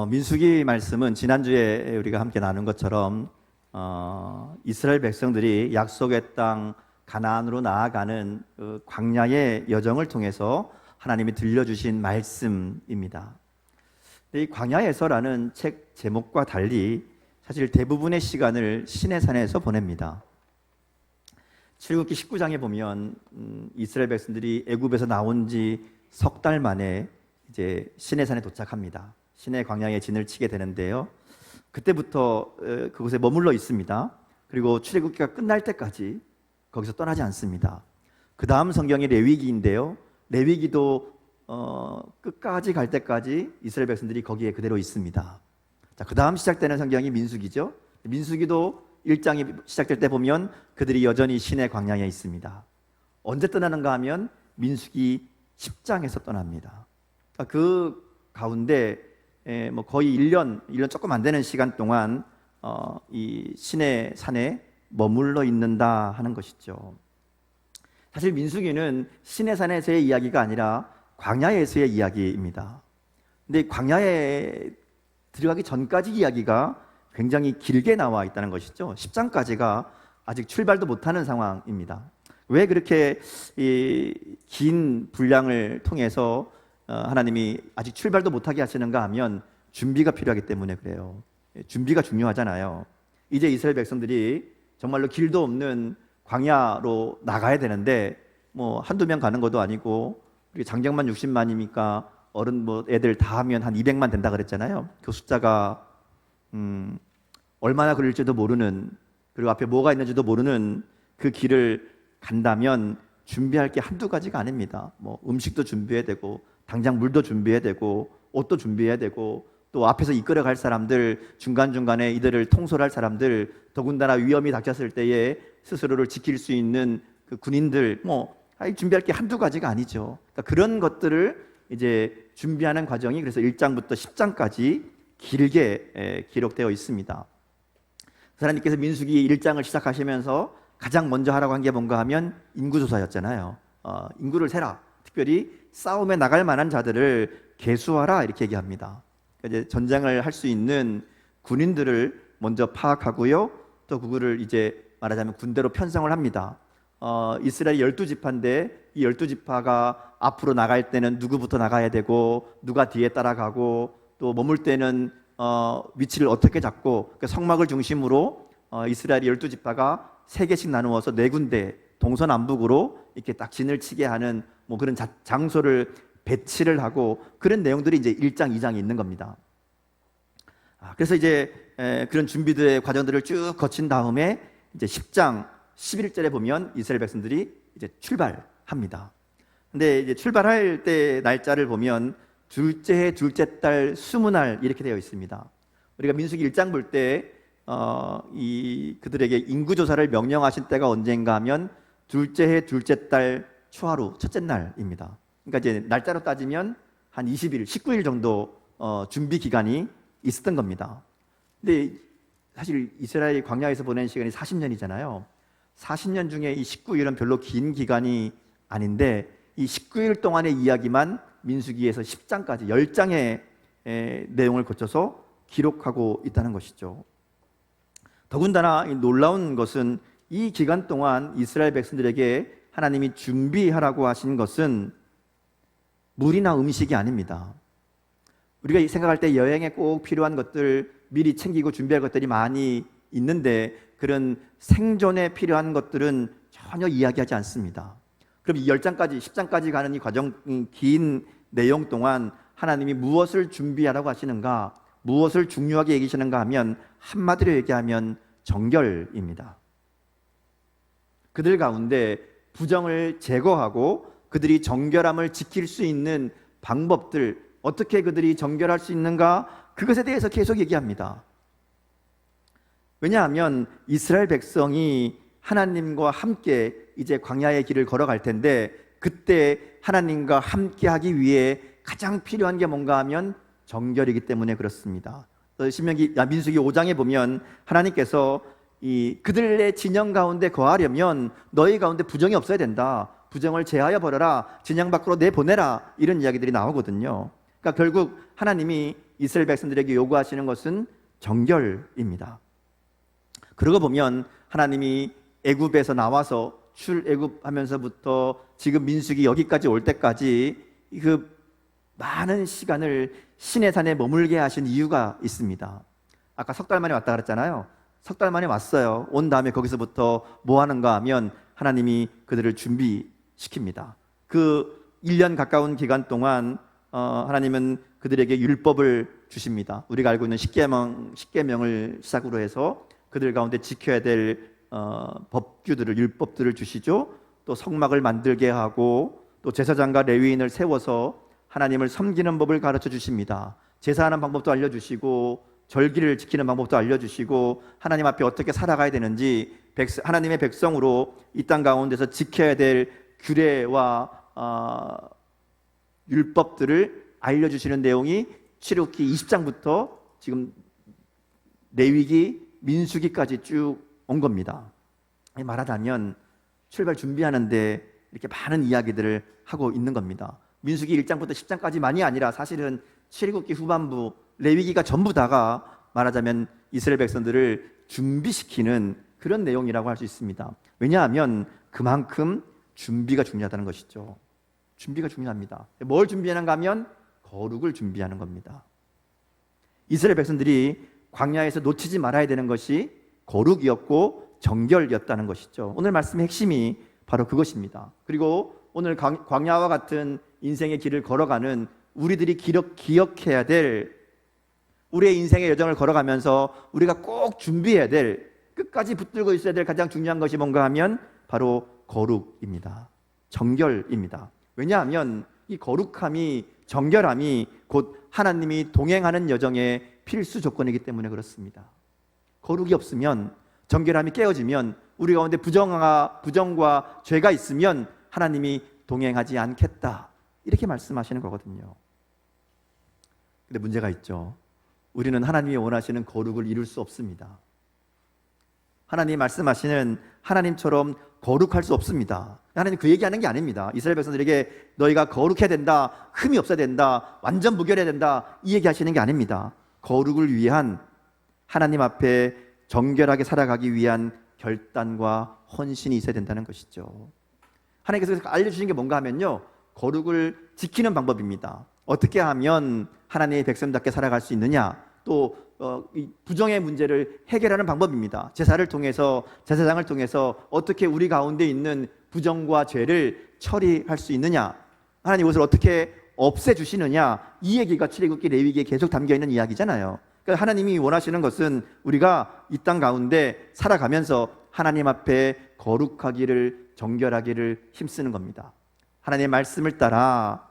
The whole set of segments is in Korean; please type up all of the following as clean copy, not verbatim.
민수기 말씀은 지난주에 우리가 함께 나눈 것처럼 이스라엘 백성들이 약속의 땅 가나안으로 나아가는 그 광야의 여정을 통해서 하나님이 들려주신 말씀입니다. 이 광야에서라는 책 제목과 달리 사실 대부분의 시간을 시내산에서 보냅니다. 출애굽기 19장에 보면 이스라엘 백성들이 애굽에서 나온 지 석 달 만에 이제 시내산에 도착합니다. 시내 광야에 진을 치게 되는데요. 그때부터 그곳에 머물러 있습니다. 그리고 출애굽기가 끝날 때까지 거기서 떠나지 않습니다. 그 다음 성경이 레위기인데요. 레위기도 끝까지 갈 때까지 이스라엘 백성들이 거기에 그대로 있습니다. 자, 그 다음 시작되는 성경이 민수기죠. 민수기도 1장이 시작될 때 보면 그들이 여전히 시내 광야에 있습니다. 언제 떠나는가 하면 민수기 10장에서 떠납니다. 그 가운데 거의 1년 조금 안 되는 시간 동안 이 시내 산에 머물러 있는다 하는 것이죠. 사실 민수기는 시내 산에서의 이야기가 아니라 광야에서의 이야기입니다. 근데 광야에 들어가기 전까지 이야기가 굉장히 길게 나와 있다는 것이죠. 10장까지가 아직 출발도 못하는 상황입니다. 왜 그렇게 긴 분량을 통해서 하나님이 아직 출발도 못하게 하시는가 하면 준비가 필요하기 때문에 그래요. 준비가 중요하잖아요. 이제 이스라엘 백성들이 정말로 길도 없는 광야로 나가야 되는데 한두 명 가는 것도 아니고 우리 장정만 60만이니까 어른 애들 다 하면 한 200만 된다 그랬잖아요. 그 숫자가 얼마나 걸릴지도 모르는, 그리고 앞에 뭐가 있는지도 모르는 그 길을 간다면 준비할 게 한두 가지가 아닙니다. 음식도 준비해야 되고 당장 물도 준비해야 되고 옷도 준비해야 되고 또 앞에서 이끌어 갈 사람들, 중간중간에 이들을 통솔할 사람들, 더군다나 위험이 닥쳤을 때에 스스로를 지킬 수 있는 그 군인들, 준비할 게 한두 가지가 아니죠. 그러니까 그런 것들을 이제 준비하는 과정이 그래서 1장부터 10장까지 길게 기록되어 있습니다. 하나님께서 민수기 1장을 시작하시면서 가장 먼저 하라고 한 게 뭔가 하면 인구조사였잖아요. 인구를 세라. 특별히 싸움에 나갈 만한 자들을 계수하라 이렇게 얘기합니다. 이제 전쟁을 할 수 있는 군인들을 먼저 파악하고요. 또 그거를 이제 말하자면 군대로 편성을 합니다. 이스라엘 12지파인데 이 12지파가 앞으로 나갈 때는 누구부터 나가야 되고 누가 뒤에 따라가고 또 머물 때는 위치를 어떻게 잡고, 그러니까 성막을 중심으로 이스라엘 12지파가 3개씩 나누어서 4군데 동서남북으로 이렇게 딱 진을 치게 하는 그런 장소를 배치를 하고 그런 내용들이 이제 1장, 2장에 있는 겁니다. 그래서 이제 그런 준비들의 과정들을 쭉 거친 다음에 이제 10장 11절에 보면 이스라엘 백성들이 이제 출발합니다. 근데 이제 출발할 때 날짜를 보면 둘째 해 둘째 달 20날 이렇게 되어 있습니다. 우리가 민수기 1장 볼 때 그들에게 인구조사를 명령하신 때가 언젠가 하면 둘째 해 둘째 달 초하루 첫째 날입니다. 그러니까 이제 날짜로 따지면 한 20일, 19일 정도 준비 기간이 있었던 겁니다. 근데 사실 이스라엘 광야에서 보낸 시간이 40년이잖아요. 40년 중에 이 19일은 별로 긴 기간이 아닌데 이 19일 동안의 이야기만 민수기에서 10장까지 10장의 내용을 거쳐서 기록하고 있다는 것이죠. 더군다나 놀라운 것은 이 기간 동안 이스라엘 백성들에게 하나님이 준비하라고 하신 것은 물이나 음식이 아닙니다. 우리가 생각할 때 여행에 꼭 필요한 것들 미리 챙기고 준비할 것들이 많이 있는데 그런 생존에 필요한 것들은 전혀 이야기하지 않습니다. 그럼 이 10장까지 10장까지 가는 이 과정, 긴 내용 동안 하나님이 무엇을 준비하라고 하시는가, 무엇을 중요하게 얘기하시는가 하면 한마디로 얘기하면 정결입니다. 그들 가운데 부정을 제거하고 그들이 정결함을 지킬 수 있는 방법들, 어떻게 그들이 정결할 수 있는가, 그것에 대해서 계속 얘기합니다. 왜냐하면 이스라엘 백성이 하나님과 함께 이제 광야의 길을 걸어갈 텐데 그때 하나님과 함께 하기 위해 가장 필요한 게 뭔가 하면 정결이기 때문에 그렇습니다. 민수기 5장에 보면 하나님께서 그들의 진영 가운데 거하려면 너희 가운데 부정이 없어야 된다. 부정을 제하여 버려라. 진영 밖으로 내보내라. 이런 이야기들이 나오거든요. 그러니까 결국 하나님이 이스라엘 백성들에게 요구하시는 것은 정결입니다. 그러고 보면 하나님이 애굽에서 나와서 출애굽하면서부터 지금 민수기 여기까지 올 때까지 그 많은 시간을 시내산에 머물게 하신 이유가 있습니다. 아까 석 달 만에 왔다 그랬잖아요. 석 달 만에 왔어요. 온 다음에 거기서부터 뭐 하는가 하면 하나님이 그들을 준비시킵니다. 그 1년 가까운 기간 동안 하나님은 그들에게 율법을 주십니다. 우리가 알고 있는 십계명을 시작으로 해서 그들 가운데 지켜야 될 법규들을, 율법들을 주시죠. 또 성막을 만들게 하고 또 제사장과 레위인을 세워서 하나님을 섬기는 법을 가르쳐 주십니다. 제사하는 방법도 알려주시고 절기를 지키는 방법도 알려주시고 하나님 앞에 어떻게 살아가야 되는지 하나님의 백성으로 이 땅 가운데서 지켜야 될 규례와 율법들을 알려주시는 내용이 출애굽기 20장부터 지금 레위기, 민수기까지 쭉 온 겁니다. 말하자면 출발 준비하는데 이렇게 많은 이야기들을 하고 있는 겁니다. 민수기 1장부터 10장까지만이 아니라 사실은 출애굽기 후반부, 레위기가 전부 다가 말하자면 이스라엘 백성들을 준비시키는 그런 내용이라고 할 수 있습니다. 왜냐하면 그만큼 준비가 중요하다는 것이죠. 준비가 중요합니다. 뭘 준비하는가 하면 거룩을 준비하는 겁니다. 이스라엘 백성들이 광야에서 놓치지 말아야 되는 것이 거룩이었고 정결이었다는 것이죠. 오늘 말씀의 핵심이 바로 그것입니다. 그리고 오늘 광야와 같은 인생의 길을 걸어가는 우리들이 기억해야 될, 우리의 인생의 여정을 걸어가면서 우리가 꼭 준비해야 될, 끝까지 붙들고 있어야 될 가장 중요한 것이 뭔가 하면 바로 거룩입니다. 정결입니다. 왜냐하면 이 거룩함이, 정결함이 곧 하나님이 동행하는 여정의 필수 조건이기 때문에 그렇습니다. 거룩이 없으면, 정결함이 깨어지면, 우리 가운데 부정과 죄가 있으면 하나님이 동행하지 않겠다, 이렇게 말씀하시는 거거든요. 근데 문제가 있죠. 우리는 하나님이 원하시는 거룩을 이룰 수 없습니다. 하나님이 말씀하시는 하나님처럼 거룩할 수 없습니다. 하나님 그 얘기하는 게 아닙니다. 이스라엘 백성들에게 너희가 거룩해야 된다, 흠이 없어야 된다, 완전 무결해야 된다, 이 얘기하시는 게 아닙니다. 거룩을 위한, 하나님 앞에 정결하게 살아가기 위한 결단과 헌신이 있어야 된다는 것이죠. 하나님께서 알려주신 게 뭔가 하면요, 거룩을 지키는 방법입니다. 어떻게 하면 하나님의 백성답게 살아갈 수 있느냐, 또 이 부정의 문제를 해결하는 방법입니다. 제사를 통해서, 제사장을 통해서 어떻게 우리 가운데 있는 부정과 죄를 처리할 수 있느냐, 하나님 이것을 어떻게 없애주시느냐, 이 얘기가 출애굽기, 레위기에 계속 담겨있는 이야기잖아요. 그러니까 하나님이 원하시는 것은 우리가 이 땅 가운데 살아가면서 하나님 앞에 거룩하기를, 정결하기를 힘쓰는 겁니다. 하나님의 말씀을 따라,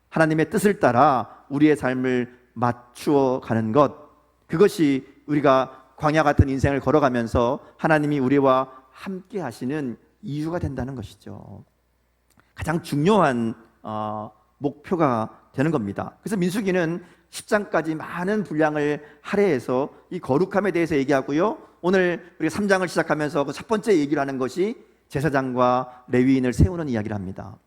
하나님의 뜻을 따라 우리의 삶을 맞추어 가는 것, 그것이 우리가 광야 같은 인생을 걸어가면서 하나님이 우리와 함께 하시는 이유가 된다는 것이죠. 가장 중요한 목표가 되는 겁니다. 그래서 민수기는 10장까지 많은 분량을 할애해서 이 거룩함에 대해서 얘기하고요, 오늘 우리가 3장을 시작하면서 그 첫 번째 얘기를 하는 것이 제사장과 레위인을 세우는 이야기를 합니다.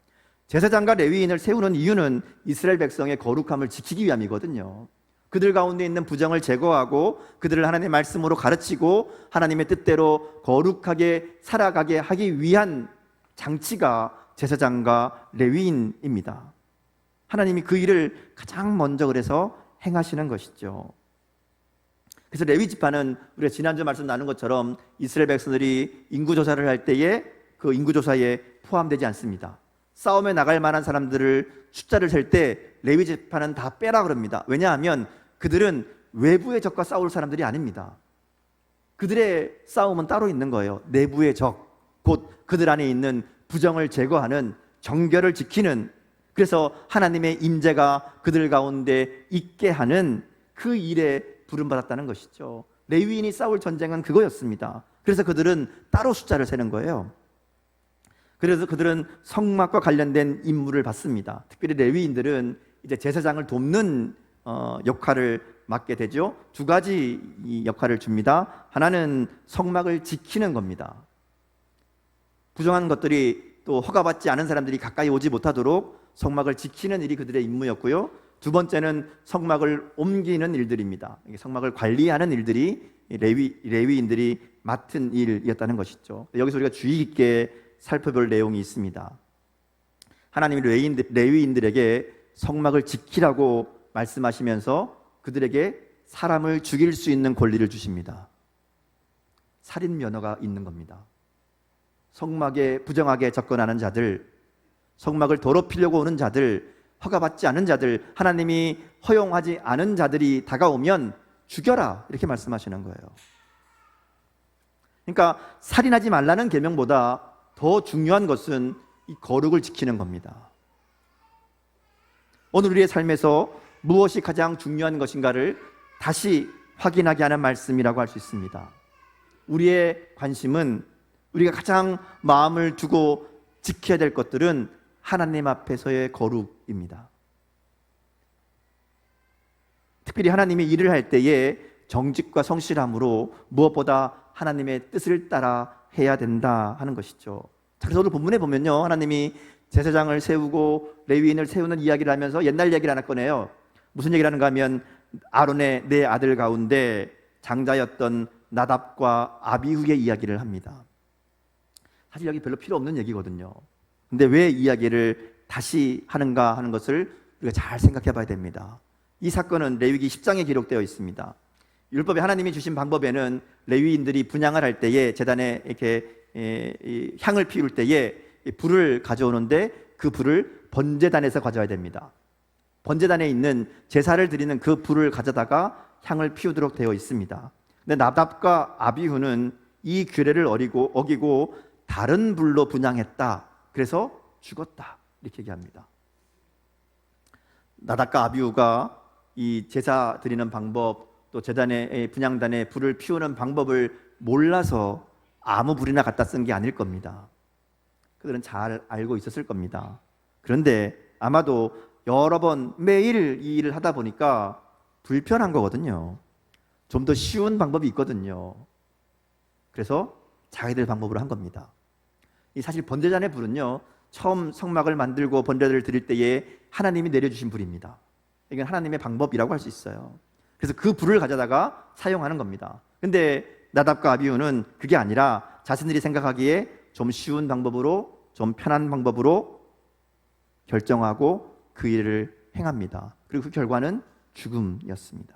제사장과 레위인을 세우는 이유는 이스라엘 백성의 거룩함을 지키기 위함이거든요. 그들 가운데 있는 부정을 제거하고 그들을 하나님의 말씀으로 가르치고 하나님의 뜻대로 거룩하게 살아가게 하기 위한 장치가 제사장과 레위인입니다. 하나님이 그 일을 가장 먼저 그래서 행하시는 것이죠. 그래서 레위 지파는 우리가 지난주 말씀 나눈 것처럼 이스라엘 백성들이 인구조사를 할 때에 그 인구조사에 포함되지 않습니다. 싸움에 나갈 만한 사람들을 숫자를 셀 때 레위 지파는 다 빼라 그럽니다. 왜냐하면 그들은 외부의 적과 싸울 사람들이 아닙니다. 그들의 싸움은 따로 있는 거예요. 내부의 적, 곧 그들 안에 있는 부정을 제거하는, 정결을 지키는, 그래서 하나님의 임재가 그들 가운데 있게 하는 그 일에 부름받았다는 것이죠. 레위인이 싸울 전쟁은 그거였습니다. 그래서 그들은 따로 숫자를 세는 거예요. 그래서 그들은 성막과 관련된 임무를 받습니다. 특별히 레위인들은 이제 제사장을 돕는 역할을 맡게 되죠. 두 가지 이 역할을 줍니다. 하나는 성막을 지키는 겁니다. 부정한 것들이, 또 허가받지 않은 사람들이 가까이 오지 못하도록 성막을 지키는 일이 그들의 임무였고요. 두 번째는 성막을 옮기는 일들입니다. 성막을 관리하는 일들이 레위인들이 맡은 일이었다는 것이죠. 여기서 우리가 주의 깊게 살펴볼 내용이 있습니다. 하나님이 레위인들에게 성막을 지키라고 말씀하시면서 그들에게 사람을 죽일 수 있는 권리를 주십니다. 살인 면허가 있는 겁니다. 성막에 부정하게 접근하는 자들, 성막을 더럽히려고 오는 자들, 허가받지 않은 자들, 하나님이 허용하지 않은 자들이 다가오면 죽여라, 이렇게 말씀하시는 거예요. 그러니까 살인하지 말라는 계명보다 더 중요한 것은 이 거룩을 지키는 겁니다. 오늘 우리의 삶에서 무엇이 가장 중요한 것인가를 다시 확인하게 하는 말씀이라고 할 수 있습니다. 우리의 관심은, 우리가 가장 마음을 두고 지켜야 될 것들은 하나님 앞에서의 거룩입니다. 특별히 하나님이 일을 할 때에 정직과 성실함으로 무엇보다 하나님의 뜻을 따라 해야 된다 하는 것이죠. 그래서 오늘 본문에 보면요, 하나님이 제사장을 세우고 레위인을 세우는 이야기를 하면서 옛날 얘기를 하나 꺼내요. 무슨 얘기를 하는가 하면 아론의 네 아들 가운데 장자였던 나답과 아비후의 이야기를 합니다. 사실 여기 별로 필요 없는 얘기거든요. 근데 왜 이야기를 다시 하는가 하는 것을 우리가 잘 생각해 봐야 됩니다. 이 사건은 레위기 10장에 기록되어 있습니다. 율법에 하나님이 주신 방법에는 레위인들이 분향을 할 때에 제단에 이렇게 향을 피울 때에 불을 가져오는데 그 불을 번제단에서 가져와야 됩니다. 번제단에 있는 제사를 드리는 그 불을 가져다가 향을 피우도록 되어 있습니다. 근데 나답과 아비후는 이 규례를 어기고 다른 불로 분향했다. 그래서 죽었다, 이렇게 얘기합니다. 나답과 아비후가 이 제사 드리는 방법, 또 제단의 분향단에 불을 피우는 방법을 몰라서 아무 불이나 갖다 쓴 게 아닐 겁니다. 그들은 잘 알고 있었을 겁니다. 그런데 아마도 여러 번 매일 이 일을 하다 보니까 불편한 거거든요. 좀 더 쉬운 방법이 있거든요. 그래서 자기들 방법으로 한 겁니다. 이 사실 번제단의 불은요, 처음 성막을 만들고 번제를 드릴 때에 하나님이 내려주신 불입니다. 이건 하나님의 방법이라고 할 수 있어요. 그래서 그 불을 가져다가 사용하는 겁니다. 근데 나답과 아비후는 그게 아니라 자신들이 생각하기에 좀 쉬운 방법으로, 좀 편한 방법으로 결정하고 그 일을 행합니다. 그리고 그 결과는 죽음이었습니다.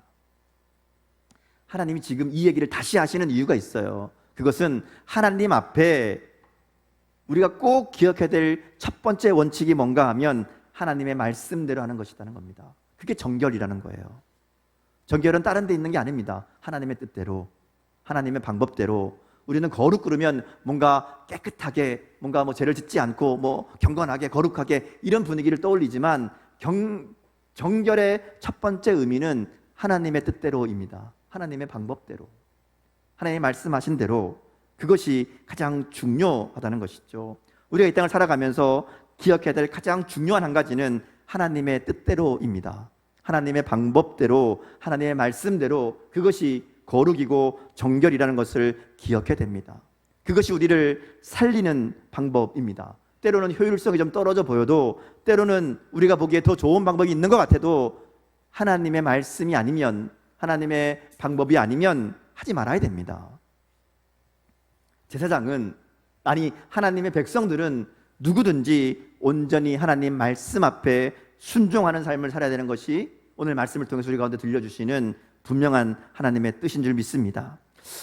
하나님이 지금 이 얘기를 다시 하시는 이유가 있어요. 그것은 하나님 앞에 우리가 꼭 기억해야 될 첫 번째 원칙이 뭔가 하면 하나님의 말씀대로 하는 것이라는 겁니다. 그게 정결이라는 거예요. 정결은 다른 데 있는 게 아닙니다. 하나님의 뜻대로, 하나님의 방법대로. 우리는 거룩 그러면 뭔가 깨끗하게, 뭔가 죄를 짓지 않고 경건하게, 거룩하게 이런 분위기를 떠올리지만 정결의 첫 번째 의미는 하나님의 뜻대로입니다. 하나님의 방법대로, 하나님이 말씀하신 대로, 그것이 가장 중요하다는 것이죠. 우리가 이 땅을 살아가면서 기억해야 될 가장 중요한 한 가지는 하나님의 뜻대로입니다. 하나님의 방법대로, 하나님의 말씀대로, 그것이 거룩이고 정결이라는 것을 기억해야 됩니다. 그것이 우리를 살리는 방법입니다. 때로는 효율성이 좀 떨어져 보여도, 때로는 우리가 보기에 더 좋은 방법이 있는 것 같아도 하나님의 말씀이 아니면, 하나님의 방법이 아니면 하지 말아야 됩니다. 제사장은, 아니 하나님의 백성들은 누구든지 온전히 하나님 말씀 앞에 순종하는 삶을 살아야 되는 것이 오늘 말씀을 통해서 우리 가운데 들려주시는 분명한 하나님의 뜻인 줄 믿습니다.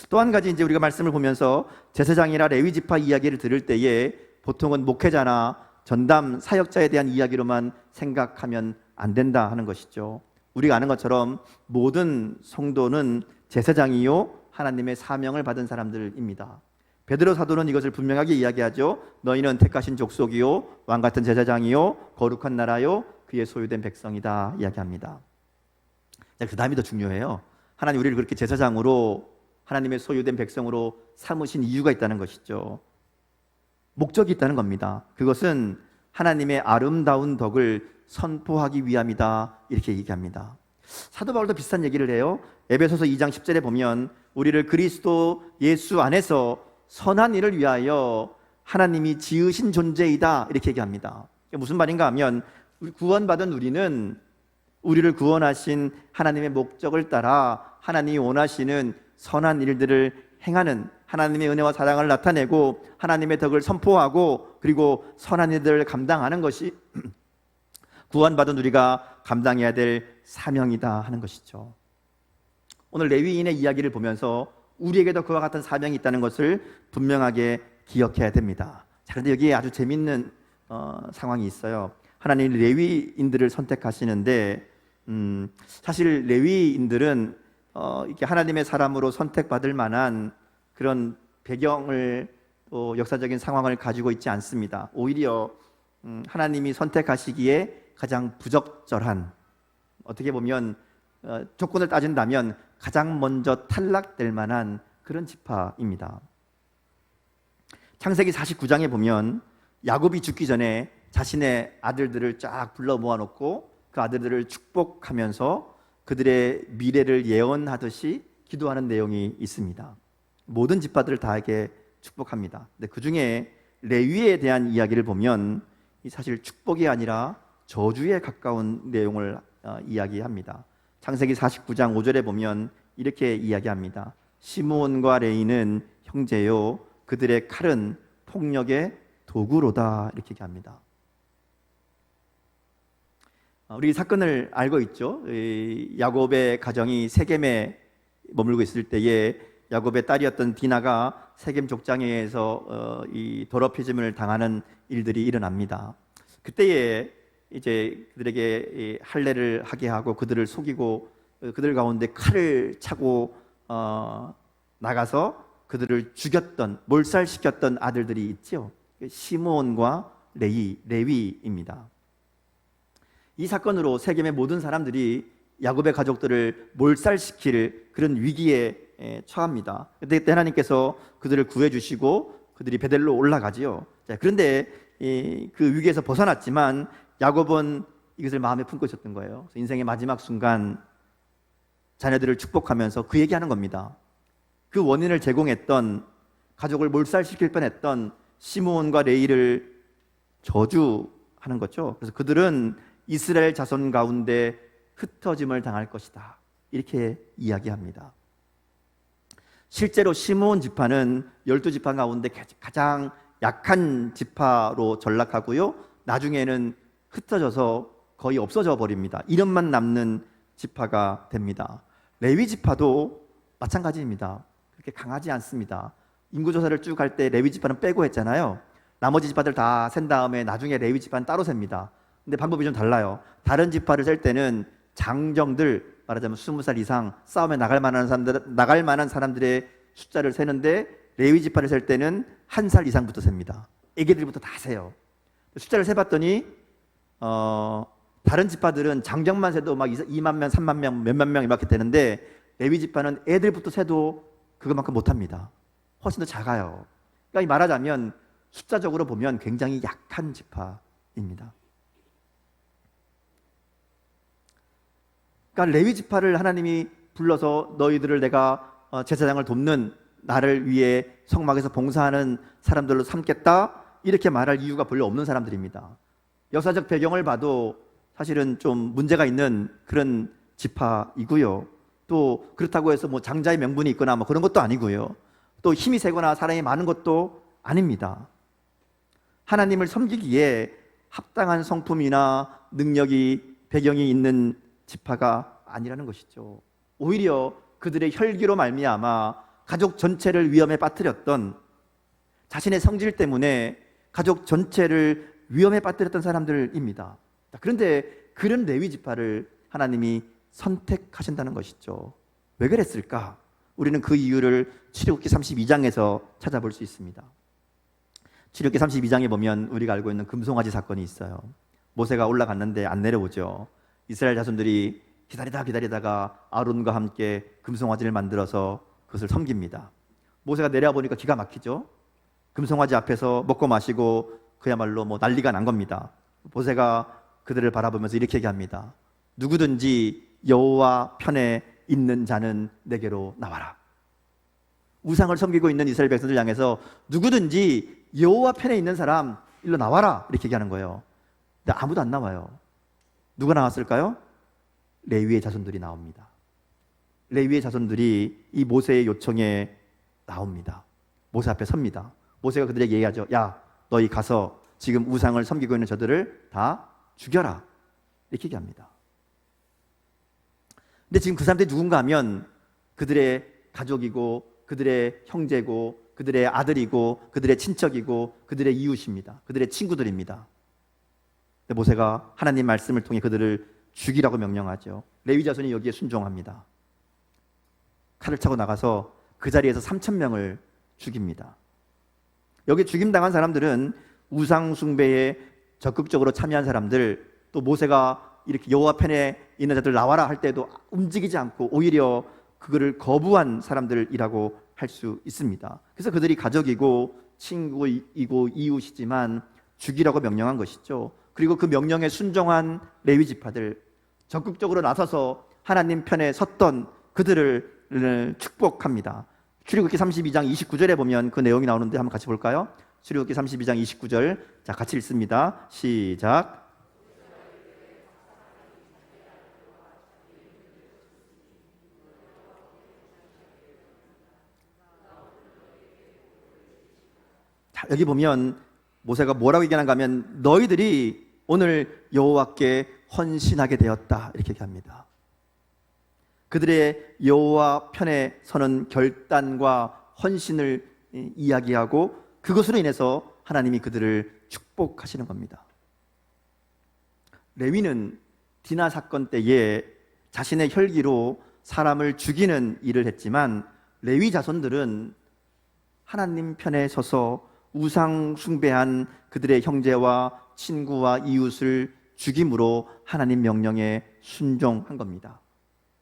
또 한 가지, 이제 우리가 말씀을 보면서 제사장이나 레위 지파 이야기를 들을 때에 보통은 목회자나 전담 사역자에 대한 이야기로만 생각하면 안 된다 하는 것이죠. 우리가 아는 것처럼 모든 성도는 제사장이요 하나님의 사명을 받은 사람들입니다. 베드로 사도는 이것을 분명하게 이야기하죠. 너희는 택하신 족속이요 왕같은 제사장이요 거룩한 나라요 그의 소유된 백성이다 이야기합니다. 그 다음이 더 중요해요. 하나님 우리를 그렇게 제사장으로, 하나님의 소유된 백성으로 삼으신 이유가 있다는 것이죠. 목적이 있다는 겁니다. 그것은 하나님의 아름다운 덕을 선포하기 위함이다 이렇게 얘기합니다. 사도 바울도 비슷한 얘기를 해요. 에베소서 2장 10절에 보면 우리를 그리스도 예수 안에서 선한 일을 위하여 하나님이 지으신 존재이다 이렇게 얘기합니다. 무슨 말인가 하면 구원받은 우리는 우리를 구원하신 하나님의 목적을 따라 하나님이 원하시는 선한 일들을 행하는, 하나님의 은혜와 사랑을 나타내고 하나님의 덕을 선포하고 그리고 선한 일들을 감당하는 것이 구원받은 우리가 감당해야 될 사명이다 하는 것이죠. 오늘 레위인의 이야기를 보면서 우리에게도 그와 같은 사명이 있다는 것을 분명하게 기억해야 됩니다. 자, 그런데 여기에 아주 재밌는 상황이 있어요. 하나님이 레위인들을 선택하시는데 사실 레위인들은 이렇게 하나님의 사람으로 선택받을 만한 그런 배경을 또 역사적인 상황을 가지고 있지 않습니다. 오히려 하나님이 선택하시기에 가장 부적절한, 어떻게 보면 조건을 따진다면 가장 먼저 탈락될 만한 그런 지파입니다. 창세기 49장에 보면 야곱이 죽기 전에 자신의 아들들을 쫙 불러 모아놓고 그 아들들을 축복하면서 그들의 미래를 예언하듯이 기도하는 내용이 있습니다. 모든 지파들을 다에게 축복합니다. 근데 그 중에 레위에 대한 이야기를 보면 사실 축복이 아니라 저주에 가까운 내용을 이야기합니다. 창세기 49장 5절에 보면 이렇게 이야기합니다. 시므온과 레위는 형제요 그들의 칼은 폭력의 도구로다, 이렇게 얘기합니다. 우리 사건을 알고 있죠. 야곱의 가정이 세겜에 머물고 있을 때에 야곱의 딸이었던 디나가 세겜 족장에서 이 더럽혀짐을 당하는 일들이 일어납니다. 그때에 이제 그들에게 할례를 하게 하고 그들을 속이고 그들 가운데 칼을 차고 나가서 그들을 죽였던, 몰살시켰던 아들들이 있죠. 시므온과 레위입니다. 이 사건으로 세겜의 모든 사람들이 야곱의 가족들을 몰살시킬 그런 위기에 처합니다. 그때 하나님께서 그들을 구해주시고 그들이 베델로 올라가지요. 그런데 그 위기에서 벗어났지만 야곱은 이것을 마음에 품고 있었던 거예요. 인생의 마지막 순간 자녀들을 축복하면서 그 얘기하는 겁니다. 그 원인을 제공했던, 가족을 몰살시킬 뻔했던 시므온과 레위를 저주하는 거죠. 그래서 그들은 이스라엘 자손 가운데 흩어짐을 당할 것이다, 이렇게 이야기합니다. 실제로 시므온 지파는 12지파 가운데 가장 약한 지파로 전락하고요, 나중에는 흩어져서 거의 없어져 버립니다. 이름만 남는 지파가 됩니다. 레위 지파도 마찬가지입니다. 그렇게 강하지 않습니다. 인구조사를 쭉 할 때 레위 지파는 빼고 했잖아요. 나머지 지파들 다 센 다음에 나중에 레위 지파는 따로 셉니다. 근데 방법이 좀 달라요. 다른 지파를 셀 때는 장정들, 말하자면 20살 이상 싸움에 나갈 만한 사람들의 숫자를 세는데 레위 지파를 셀 때는 1살 이상부터 셉니다. 애기들부터 다 세요. 숫자를 세봤더니 다른 지파들은 장정만 세도 막 2만 명, 3만 명, 몇만 명 이렇게 되는데 레위 지파는 애들부터 세도 그것만큼 못합니다. 훨씬 더 작아요. 그러니까 말하자면 숫자적으로 보면 굉장히 약한 지파입니다. 그러니까 레위 지파를 하나님이 불러서 너희들을 내가 제사장을 돕는, 나를 위해 성막에서 봉사하는 사람들로 삼겠다, 이렇게 말할 이유가 별로 없는 사람들입니다. 역사적 배경을 봐도 사실은 좀 문제가 있는 그런 지파이고요. 또 그렇다고 해서 뭐 장자의 명분이 있거나 뭐 그런 것도 아니고요. 또 힘이 세거나 사람이 많은 것도 아닙니다. 하나님을 섬기기에 합당한 성품이나 능력이, 배경이 있는 지파가 아니라는 것이죠. 오히려 그들의 혈기로 말미암아 가족 전체를 위험에 빠뜨렸던, 자신의 성질 때문에 가족 전체를 위험에 빠뜨렸던 사람들입니다. 그런데 그런 레위 지파를 하나님이 선택하신다는 것이죠. 왜 그랬을까? 우리는 그 이유를 출애굽기 32장에서 찾아볼 수 있습니다. 출애굽기 32장에 보면 우리가 알고 있는 금송아지 사건이 있어요. 모세가 올라갔는데 안 내려오죠. 이스라엘 자손들이 기다리다가 아론과 함께 금송아지를 만들어서 그것을 섬깁니다. 모세가 내려와 보니까 기가 막히죠. 금송아지 앞에서 먹고 마시고 그야말로 뭐 난리가 난 겁니다. 모세가 그들을 바라보면서 이렇게 얘기합니다. 누구든지 여호와 편에 있는 자는 내게로 나와라. 우상을 섬기고 있는 이스라엘 백성들 향해서 누구든지 여호와 편에 있는 사람 일로 나와라, 이렇게 얘기하는 거예요. 근데 아무도 안 나와요. 누가 나왔을까요? 레위의 자손들이 나옵니다. 레위의 자손들이 이 모세의 요청에 나옵니다. 모세 앞에 섭니다. 모세가 그들에게 얘기하죠. 야, 너희 가서 지금 우상을 섬기고 있는 저들을 다 죽여라. 이렇게 얘기합니다. 근데 지금 그 사람들이 누군가 하면 그들의 가족이고 그들의 형제고 그들의 아들이고 그들의 친척이고 그들의 이웃입니다. 그들의 친구들입니다. 근데 모세가 하나님 말씀을 통해 그들을 죽이라고 명령하죠. 레위 자손이 여기에 순종합니다. 칼을 차고 나가서 그 자리에서 3,000명을 죽입니다. 여기 죽임당한 사람들은 우상 숭배에 적극적으로 참여한 사람들, 또 모세가 이렇게 여호와 편에 있는 자들 나와라 할 때도 움직이지 않고 오히려 그거를 거부한 사람들이라고 할 수 있습니다. 그래서 그들이 가족이고 친구이고 이웃이지만 죽이라고 명령한 것이죠. 그리고 그 명령에 순종한 레위 지파들, 적극적으로 나서서 하나님 편에 섰던 그들을 축복합니다. 출애굽기 32장 29절에 보면 그 내용이 나오는데 한번 같이 볼까요? 출애굽기 32장 29절, 자, 같이 읽습니다. 시작. 자, 여기 보면 모세가 뭐라고 얘기하는가 하면 너희들이 오늘 여호와께 헌신하게 되었다 이렇게 얘기합니다. 그들의 여호와 편에 서는 결단과 헌신을 이야기하고 그것으로 인해서 하나님이 그들을 축복하시는 겁니다. 레위는 디나 사건 때에 자신의 혈기로 사람을 죽이는 일을 했지만 레위 자손들은 하나님 편에 서서 우상 숭배한 그들의 형제와 친구와 이웃을 죽임으로 하나님 명령에 순종한 겁니다.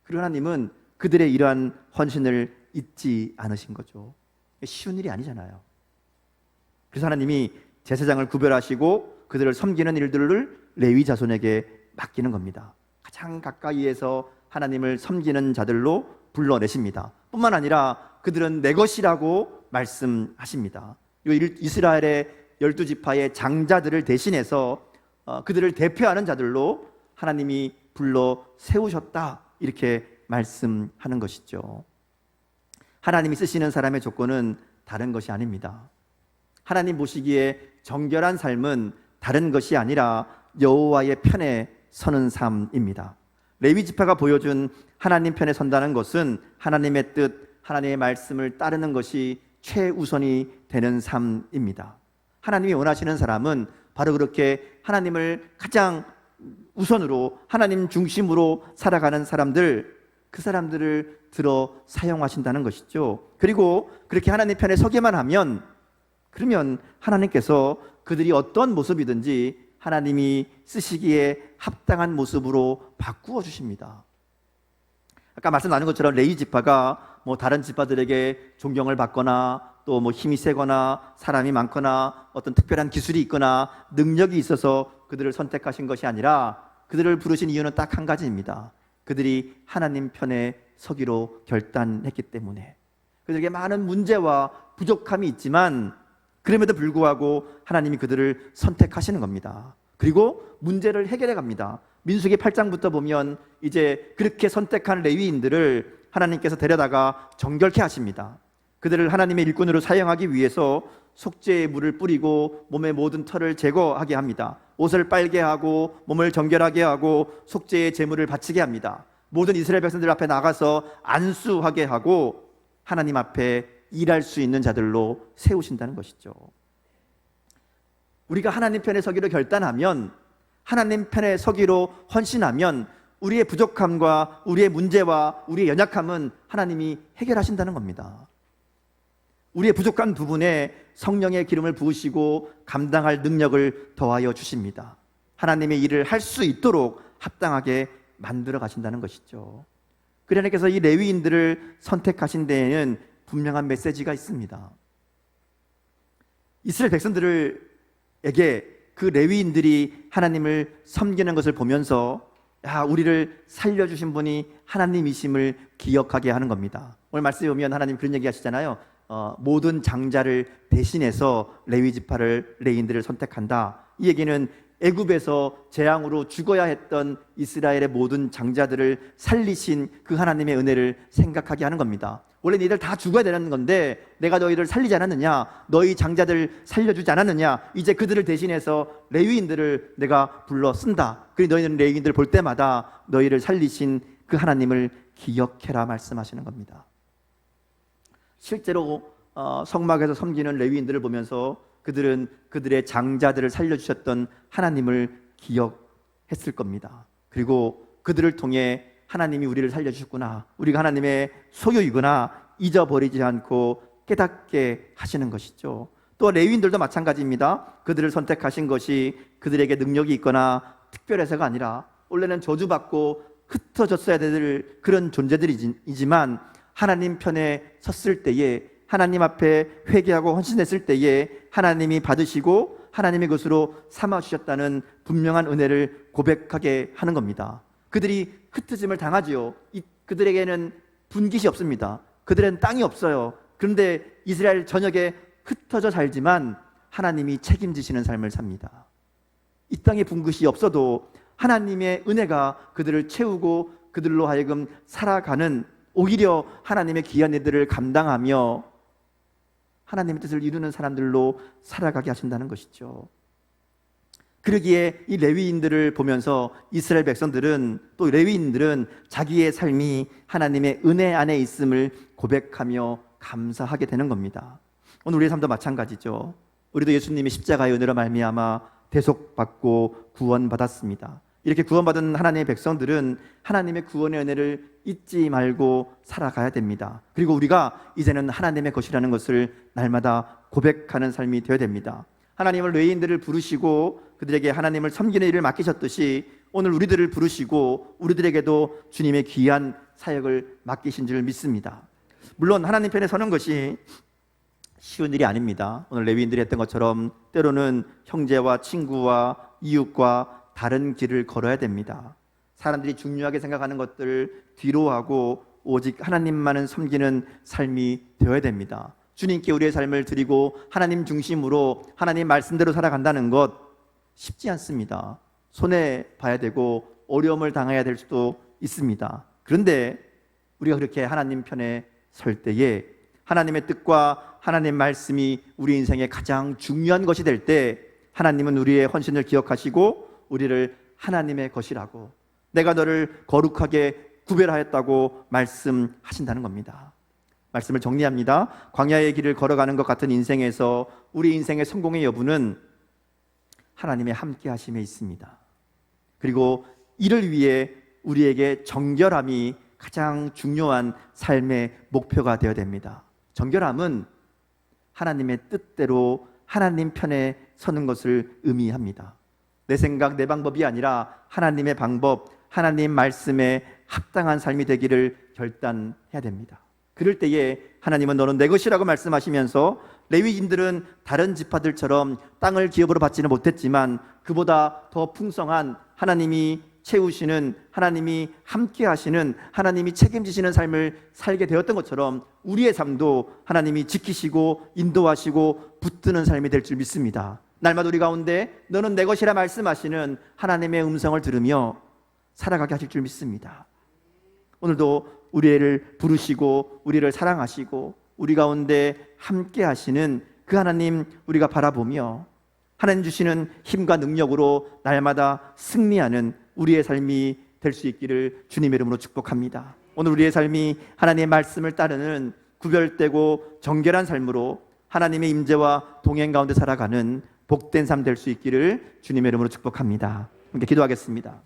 그리고 하나님은 그들의 이러한 헌신을 잊지 않으신 거죠. 쉬운 일이 아니잖아요. 그래서 하나님이 제사장을 구별하시고 그들을 섬기는 일들을 레위 자손에게 맡기는 겁니다. 가장 가까이에서 하나님을 섬기는 자들로 불러내십니다. 뿐만 아니라 그들은 내 것이라고 말씀하십니다. 이스라엘의 12지파의 장자들을 대신해서 그들을 대표하는 자들로 하나님이 불러 세우셨다 이렇게 말씀하는 것이죠. 하나님이 쓰시는 사람의 조건은 다른 것이 아닙니다. 하나님 보시기에 정결한 삶은 다른 것이 아니라 여호와의 편에 서는 삶입니다. 레위 지파가 보여준 하나님 편에 선다는 것은 하나님의 뜻, 하나님의 말씀을 따르는 것이 최우선이 되는 삶입니다. 하나님이 원하시는 사람은 바로 그렇게 하나님을 가장 우선으로 하나님 중심으로 살아가는 사람들, 그 사람들을 들어 사용하신다는 것이죠. 그리고 그렇게 하나님 편에 서기만 하면 그러면 하나님께서 그들이 어떤 모습이든지 하나님이 쓰시기에 합당한 모습으로 바꾸어 주십니다. 아까 말씀 나눈 것처럼 레위 지파가 다른 지파들에게 존경을 받거나 또 힘이 세거나 사람이 많거나 어떤 특별한 기술이 있거나 능력이 있어서 그들을 선택하신 것이 아니라 그들을 부르신 이유는 딱 한 가지입니다. 그들이 하나님 편에 서기로 결단했기 때문에. 그들에게 많은 문제와 부족함이 있지만 그럼에도 불구하고 하나님이 그들을 선택하시는 겁니다. 그리고 문제를 해결해 갑니다. 민수기 8장부터 보면 이제 그렇게 선택한 레위인들을 하나님께서 데려다가 정결케 하십니다. 그들을 하나님의 일꾼으로 사용하기 위해서 속죄의 물을 뿌리고 몸의 모든 털을 제거하게 합니다. 옷을 빨게 하고 몸을 정결하게 하고 속죄의 제물을 바치게 합니다. 모든 이스라엘 백성들 앞에 나가서 안수하게 하고 하나님 앞에 일할 수 있는 자들로 세우신다는 것이죠. 우리가 하나님 편에 서기로 결단하면, 하나님 편에 서기로 헌신하면 우리의 부족함과 우리의 문제와 우리의 연약함은 하나님이 해결하신다는 겁니다. 우리의 부족한 부분에 성령의 기름을 부으시고 감당할 능력을 더하여 주십니다. 하나님의 일을 할 수 있도록 합당하게 만들어 가신다는 것이죠. 그래서 하나님께서 이 레위인들을 선택하신 데에는 분명한 메시지가 있습니다. 이스라엘 백성들에게 그 레위인들이 하나님을 섬기는 것을 보면서 우리를 살려주신 분이 하나님이심을 기억하게 하는 겁니다. 오늘 말씀에 보면 하나님 그런 얘기 하시잖아요. 모든 장자를 대신해서 레위인들을 선택한다. 이 얘기는 애굽에서 재앙으로 죽어야 했던 이스라엘의 모든 장자들을 살리신 그 하나님의 은혜를 생각하게 하는 겁니다. 원래 너희들 다 죽어야 되는 건데 내가 너희를 살리지 않았느냐, 너희 장자들 살려주지 않았느냐, 이제 그들을 대신해서 레위인들을 내가 불러 쓴다. 그리고 너희는 레위인들을 볼 때마다 너희를 살리신 그 하나님을 기억해라 말씀하시는 겁니다. 실제로 성막에서 섬기는 레위인들을 보면서 그들은 그들의 장자들을 살려주셨던 하나님을 기억했을 겁니다. 그리고 그들을 통해 하나님이 우리를 살려주셨구나, 우리가 하나님의 소유이구나 잊어버리지 않고 깨닫게 하시는 것이죠. 또 레위인들도 마찬가지입니다. 그들을 선택하신 것이 그들에게 능력이 있거나 특별해서가 아니라 원래는 저주받고 흩어졌어야 될 그런 존재들이지만 하나님 편에 섰을 때에, 하나님 앞에 회개하고 헌신했을 때에 하나님이 받으시고 하나님의 것으로 삼아주셨다는 분명한 은혜를 고백하게 하는 겁니다. 그들이 흩어짐을 당하지요. 그들에게는 분깃이 없습니다. 그들은 땅이 없어요. 그런데 이스라엘 전역에 흩어져 살지만 하나님이 책임지시는 삶을 삽니다. 이 땅에 분깃이 없어도 하나님의 은혜가 그들을 채우고 그들로 하여금 살아가는, 오히려 하나님의 귀한 일들을 감당하며 하나님의 뜻을 이루는 사람들로 살아가게 하신다는 것이죠. 그러기에 이 레위인들을 보면서 이스라엘 백성들은, 또 레위인들은 자기의 삶이 하나님의 은혜 안에 있음을 고백하며 감사하게 되는 겁니다. 오늘 우리의 삶도 마찬가지죠. 우리도 예수님이 십자가의 은혜로 말미암아 대속받고 구원받았습니다. 이렇게 구원받은 하나님의 백성들은 하나님의 구원의 은혜를 잊지 말고 살아가야 됩니다. 그리고 우리가 이제는 하나님의 것이라는 것을 날마다 고백하는 삶이 되어야 됩니다. 하나님을 레위인들을 부르시고 그들에게 하나님을 섬기는 일을 맡기셨듯이 오늘 우리들을 부르시고 우리들에게도 주님의 귀한 사역을 맡기신 줄 믿습니다. 물론 하나님 편에 서는 것이 쉬운 일이 아닙니다. 오늘 레위인들이 했던 것처럼 때로는 형제와 친구와 이웃과 다른 길을 걸어야 됩니다. 사람들이 중요하게 생각하는 것들을 뒤로하고 오직 하나님만을 섬기는 삶이 되어야 됩니다. 주님께 우리의 삶을 드리고 하나님 중심으로 하나님 말씀대로 살아간다는 것 쉽지 않습니다. 손해봐야 되고 어려움을 당해야 될 수도 있습니다. 그런데 우리가 그렇게 하나님 편에 설 때에 하나님의 뜻과 하나님 말씀이 우리 인생의 가장 중요한 것이 될 때 하나님은 우리의 헌신을 기억하시고 우리를 하나님의 것이라고, 내가 너를 거룩하게 구별하였다고 말씀하신다는 겁니다. 말씀을 정리합니다. 광야의 길을 걸어가는 것 같은 인생에서 우리 인생의 성공의 여부는 하나님의 함께 하심에 있습니다. 그리고 이를 위해 우리에게 정결함이 가장 중요한 삶의 목표가 되어야 됩니다. 정결함은 하나님의 뜻대로 하나님 편에 서는 것을 의미합니다. 내 생각, 내 방법이 아니라 하나님의 방법, 하나님 말씀에 합당한 삶이 되기를 결단해야 됩니다. 그럴 때에 하나님은 너는 내 것이라고 말씀하시면서 레위인들은 다른 지파들처럼 땅을 기업으로 받지는 못했지만 그보다 더 풍성한 하나님이 채우시는, 하나님이 함께 하시는, 하나님이 책임지시는 삶을 살게 되었던 것처럼 우리의 삶도 하나님이 지키시고 인도하시고 붙드는 삶이 될 줄 믿습니다. 날마다 우리 가운데 너는 내 것이라 말씀하시는 하나님의 음성을 들으며 살아가게 하실 줄 믿습니다. 오늘도 우리를 부르시고 우리를 사랑하시고 우리 가운데 함께 하시는 그 하나님 우리가 바라보며 하나님 주시는 힘과 능력으로 날마다 승리하는 우리의 삶이 될 수 있기를 주님의 이름으로 축복합니다. 오늘 우리의 삶이 하나님의 말씀을 따르는 구별되고 정결한 삶으로 하나님의 임재와 동행 가운데 살아가는 복된 삶 될 수 있기를 주님의 이름으로 축복합니다. 함께 기도하겠습니다.